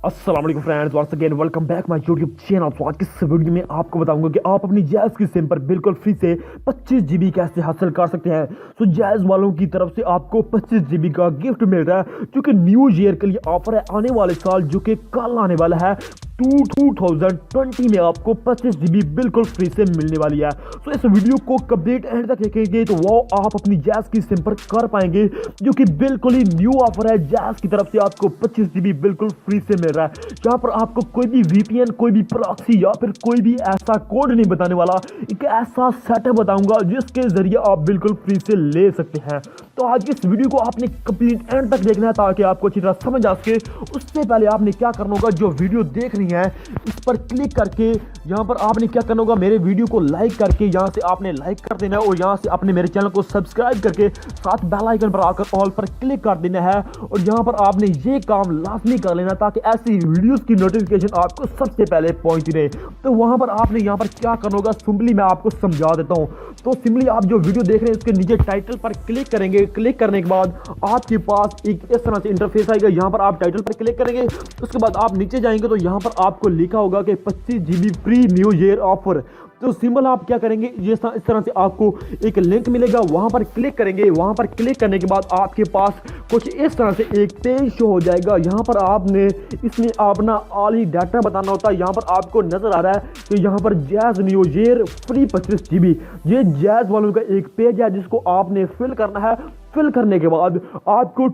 अस्सलाम वालेकुम friends, once again welcome back my YouTube channel. तो आज की इस वीडियो में आपको बताऊंगा कि आप अपनी जैज़ की सिम पर बिल्कुल फ्री से 25 GB कैसे हासिल कर सकते हैं। तो जैज़ वालों की तरफ से आपको 25 GB का गिफ्ट मिल रहा है, जो कि न्यू ईयर के लिए ऑफर है आने वाले साल, जो कि कल आने वाला है। 2020 में आपको 25 GB बिल्कुल फ्री से मिलने वाली है। तो इस वीडियो को कंप्लीट एंड तक देखेंगे तो वो आप अपनी जैज़ की सिम पर कर पाएंगे, जो कि बिल्कुल ही न्यू ऑफर है। जैज़ की तरफ से आपको 25 GB बिल्कुल फ्री से मिल रहा है। यहाँ पर आपको कोई भी VPN, कोई भी प्रॉक्सी या फिर कोई भी ऐसा कोड नहीं बताने वाला, एक ऐसा सेटअप बताऊंगा जिसके जरिए आप बिल्कुल फ्री से ले सकते हैं। तो आज की इस वीडियो को आपने कंप्लीट एंड तक देखना है ताकि आपको अच्छी तरह समझ आ सके। उससे पहले आपने क्या करना होगा, जो वीडियो देख रही है इस पर क्लिक करके यहाँ पर आपने क्या करना होगा, मेरे वीडियो को लाइक करके यहाँ से आपने लाइक कर देना है, और यहाँ से आपने मेरे चैनल को सब्सक्राइब करके साथ बेल आइकन पर आकर ऑल पर क्लिक कर देना है। और यहाँ पर आपने ये काम लाजमी कर लेना ताकि ऐसी वीडियोस की नोटिफिकेशन आपको सबसे पहले पहुंचती रहे। तो वहां पर आपने यहाँ पर क्या करना होगा, सिंपली मैं आपको समझा देता हूं। तो सिंपली आप जो वीडियो देख रहे हैं उसके नीचे टाइटल पर क्लिक करेंगे। क्लिक करने के बाद आपके पास एक इस तरह से इंटरफेस आएगा। यहाँ पर आप टाइटल पर क्लिक करेंगे, उसके बाद आप नीचे जाएंगे तो यहाँ पर आपको लिखा होगा कि 25 GB free new year offer. तो सिंपल आप क्या करेंगे, ये इस तरह से आपको एक लिंक मिलेगा, वहां पर क्लिक करेंगे। वहां पर क्लिक करने के बाद आपके पास कुछ इस तरह से एक पेज शो हो जाएगा। यहाँ पर आपने इसमें अपना ऑल ही डाटा बताना होता है। यहाँ पर आपको नजर आ रहा है कि यहाँ पर jazz new year free 25 GB, ये जैज़ वालों का एक पेज है जिसको आपने फिल करना है। फिल करने के बाद आपको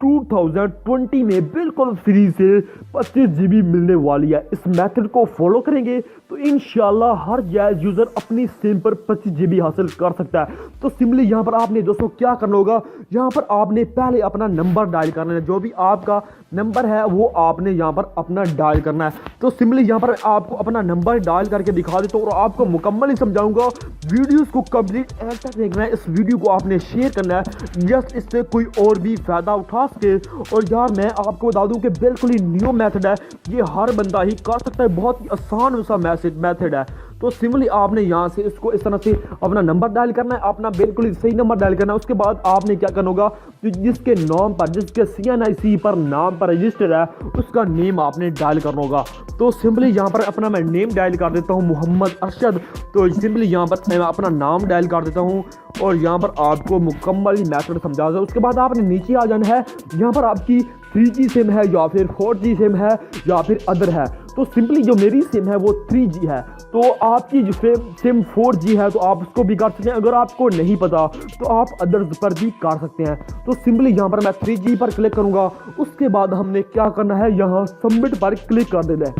2020 में बिल्कुल फ्री से 25 GB मिलने वाली है। इस मेथड को फॉलो करेंगे तो इंशाल्लाह हर जैज़ यूजर अपनी सिम पर 25 GB हासिल कर सकता है। तो सिंपली यहाँ पर आपने दोस्तों क्या करना होगा, यहाँ पर आपने पहले अपना नंबर डायल करना है। जो भी आपका नंबर है वो आपने यहाँ पर अपना डायल करना है। तो सिंपली यहाँ पर आपको अपना नंबर डायल करके दिखा देता हूँ और आपको मुकम्मल ही समझाऊंगा। वीडियोस को कंप्लीट एंड तक देखना है, इस वीडियो को आपने शेयर करना है जस्ट इससे कोई और भी फायदा उठा सके। और यार मैं आपको बता दूं कि बिल्कुल ही न्यू मेथड है, ये हर बंदा ही कर सकता है, बहुत ही आसान सा मेथड है। तो सिंपली आपने यहाँ से इसको इस तरह से अपना नंबर डायल करना है, अपना बिल्कुल ही सही नंबर डायल करना है। उसके बाद आपने क्या करना होगा, जिसके नाम पर, जिसके CNIC पर नाम पर रजिस्टर है उसका नेम आपने डायल करना होगा। तो सिंपली यहाँ पर अपना मैं नेम डायल कर देता हूँ, मोहम्मद अरशद। तो सिंपली यहाँ पर मैं अपना नाम डायल कर देता हूँ और यहाँ पर आपको मुकम्मल ही मैथड समझा दो। उसके बाद आपने नीचे आ जाना है। यहाँ पर आपकी 3G सिम है या फिर 4G सिम है या फिर अदर है। तो सिंपली जो मेरी सिम है वो 3G है, तो आपकी जो सिम 4G है तो आप उसको भी कर सकते हैं। अगर आपको नहीं पता तो आप अदर्स पर भी कर सकते हैं। तो सिंपली यहाँ पर मैं 3G पर क्लिक करूँगा। उसके बाद हमने क्या करना है, यहाँ सबमिट पर क्लिक कर देना है।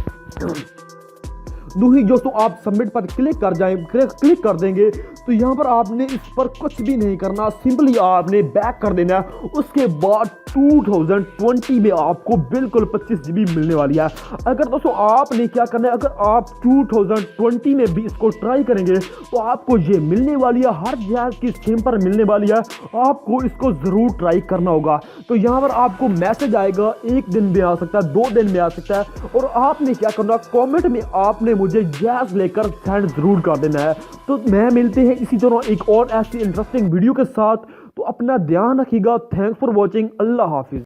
ही दोस्तों आप सबमिट पर क्लिक कर देंगे तो यहाँ पर आपने इस पर कुछ भी नहीं करना, सिंपली आपने बैक कर देना है। उसके बाद 2020 में आपको बिल्कुल 25 GB मिलने वाली है। अगर दोस्तों आपने क्या करना है, अगर आप 2020 में भी इसको ट्राई करेंगे तो आपको ये मिलने वाली है, हर जैज़ की सिम पर मिलने वाली है। आपको इसको ज़रूर ट्राई करना होगा। तो यहाँ पर आपको मैसेज आएगा, 1 दिन में आ सकता है, 2 दिन में आ सकता है। और आपने क्या करना, कॉमेंट में आपने मुझे जैज़ लेकर सेंड जरूर कर देना है। तो मैं मिलते हैं इसी तरह एक और ऐसी इंटरेस्टिंग वीडियो के साथ। तो अपना ध्यान रखिएगा। Thanks for watching. Allah Hafiz.